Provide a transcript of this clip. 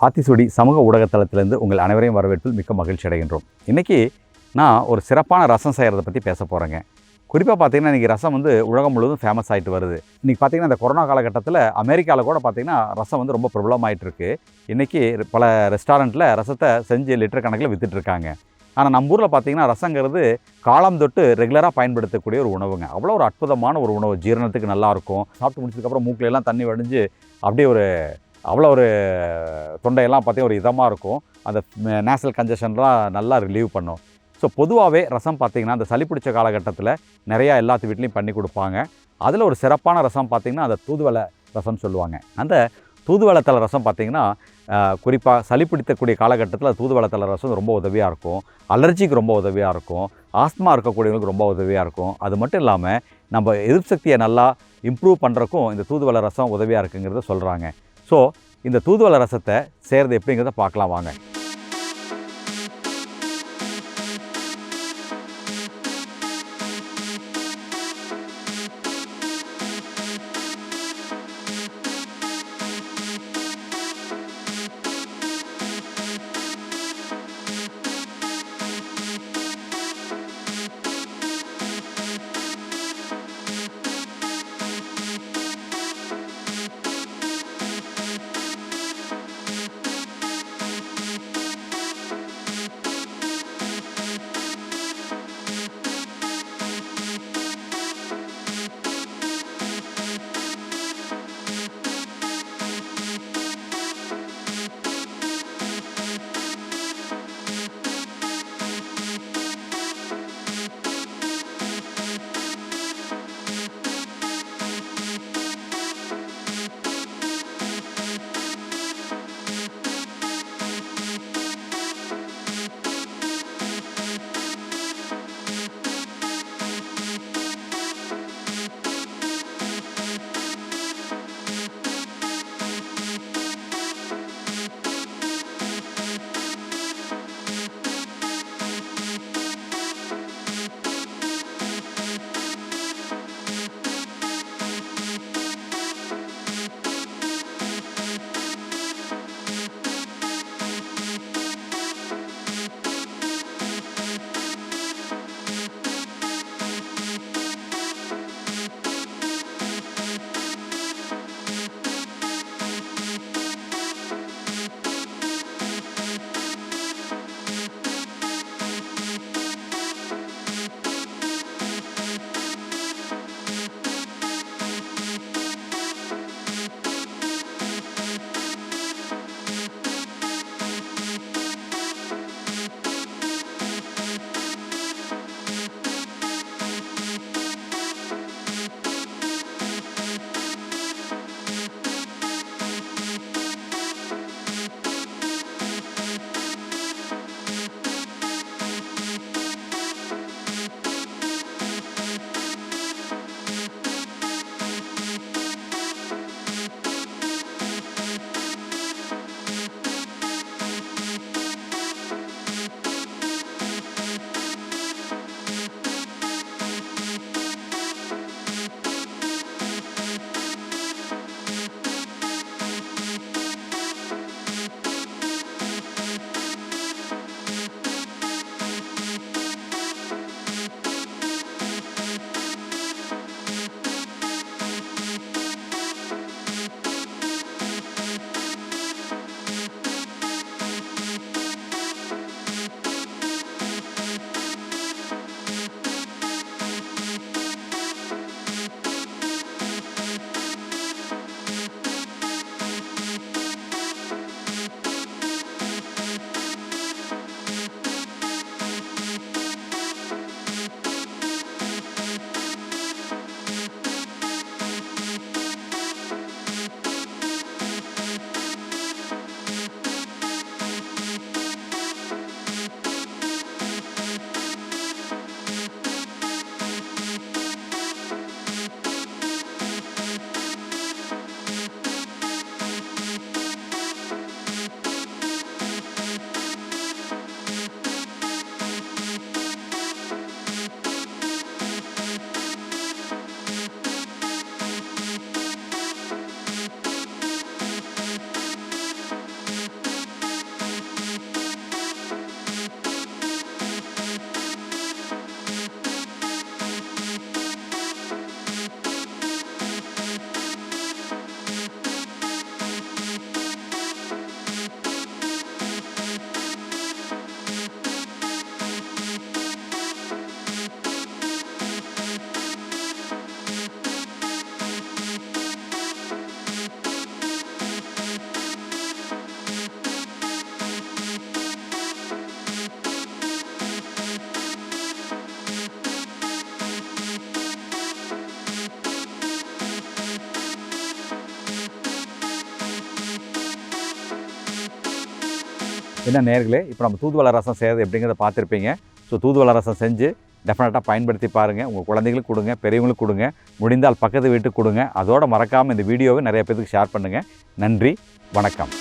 ஆத்திச்சூடி சமூக ஊடகத்தளத்திலிருந்து உங்கள் அனைவரையும் வரவேற்பில் மிக்க மகிழ்ச்சி அடைகின்றோம். இன்றைக்கி நான் ஒரு சிறப்பான ரசம் செய்கிறத பற்றி பேச போகிறேங்க. குறிப்பாக பார்த்திங்கன்னா இன்றைக்கி ரசம் உலகம் முழுவதும் ஃபேமஸ் ஆகிட்டு வருது. இன்றைக்கி பார்த்திங்கன்னா இந்த கொரோனா காலகட்டத்தில் அமெரிக்காவில் கூட பார்த்திங்கன்னா ரசம் ரொம்ப பிரபலமாயிட்டிருக்கு. இன்றைக்கி பல ரெஸ்டாரண்ட்டில் ரசத்தை செஞ்சு லிட்டர் கணக்கில் விற்றுட்ருக்காங்க. ஆனால் நம்ம ஊரில் பார்த்திங்கன்னா ரசங்கிறது காலம் தொட்டு ரெகுலராக பயன்படுத்தக்கூடிய ஒரு உணவுங்க. அவ்வளோ ஒரு அற்புதமான ஒரு உணவு, ஜீரணத்துக்கு நல்லாயிருக்கும். சாப்பிட்டு முடிச்சதுக்கப்புறம் மூக்கிலெல்லாம் தண்ணி வடிஞ்சு அப்படியே அவ்வளோ ஒரு தொண்டையெல்லாம் பார்த்திங்கன்னா ஒரு இதமாக இருக்கும். அந்த நேசல் கன்ஜஷன்லாம் நல்லா ரிலீவ் பண்ணும். ஸோ பொதுவாகவே ரசம் பார்த்திங்கன்னா அந்த சளி பிடிச்ச காலகட்டத்தில் நிறையா எல்லாத்து வீட்லேயும் பண்ணி கொடுப்பாங்க. அதில் ஒரு சிறப்பான ரசம் பார்த்திங்கன்னா அந்த தூதுவளை ரசம்னு சொல்லுவாங்க. அந்த தூதுவளை தலை ரசம் பார்த்திங்கன்னா குறிப்பாக சளி பிடிக்கக்கூடிய காலகட்டத்தில் தூதுவளை தலை ரசம் ரொம்ப உதவியாக இருக்கும். அலர்ஜிக்கு ரொம்ப உதவியாக இருக்கும். ஆஸ்மா இருக்கக்கூடியவங்களுக்கு ரொம்ப உதவியாக இருக்கும். அது மட்டும் இல்லாமல் நம்ம எதிர்ப்பு சக்தியை நல்லா இம்ப்ரூவ் பண்ணுறக்கும் இந்த தூதுவளை ரசம் உதவியாக இருக்குங்கிறத சொல்கிறாங்க. ஸோ இந்த தூதுவளை ரசத்தை செய்கிறது எப்படிங்கிறத பார்க்கலாம் வாங்க. என்ன நேர்களே, இப்போ நம்ம தூதுவளை ரசம் செய்கிறது எப்படிங்கிறத பார்த்துருப்பீங்க. ஸோ தூதுவளை ரசம் செஞ்சு டெஃபினட்டாக பயன்படுத்தி பாருங்கள். உங்கள் குழந்தைகளுக்கு கொடுங்க, பெரியவங்களுக்கு கொடுங்க, முடிந்தால் பக்கத்து வீட்டுக்கு கொடுங்க. அதோடு மறக்காமல் இந்த வீடியோவை நிறைய பேருக்கு ஷேர் பண்ணுங்கள். நன்றி, வணக்கம்.